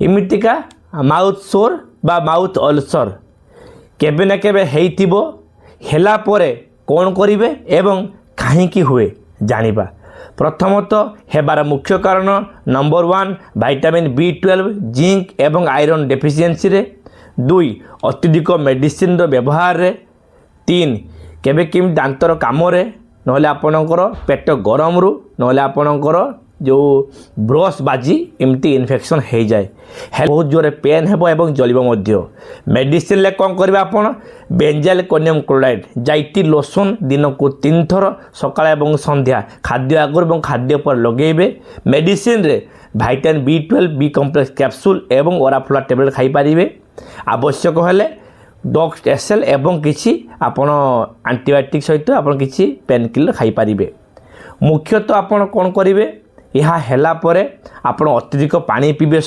इमितिका mouth सोर बा mouth ulcer केबे ना केबे हेइतिबो हेला परे कौन करिवे एवं काहींकी हुए जानिबा। प्रथमतः हेबार मुख्य कारण नंबर 1 विटामिन B12 जिंक एवं आयरन डेफिशिएंसी रे। 2 अत्यधिक मेडिसिन रो व्यवहार रे। 3 केबे किम दांतर काम रे नहले आपणकर पेट गरम रु नहले आपणकर जो ब्रश बाजी एमती इन्फेक्शन हो जाए बहुत जोरे पेन हेबो एवं जलिबो मध्य। मेडिसिन ले कौन करबा आपण बेंजाइल कोनियम क्लोराइड जाइटी लोशन दिन को 3 थर सकाळ एवं संध्या खाद्य आगर एवं खाद्य पर लगेबे। मेडिसिन रे vitamin B12 B complex capsule एवं ओराफ्लोरा टैबलेट खाई पारिबे। आवश्यक हेले डॉक्स एसएल एवं किछि आपण एंटीबायोटिक सहित आपण किछि पेन किलर खाई पारिबे। मुख्यतः आपण कौन करिवे यह हेला परे आपण अत्यधिक पानी पीबे।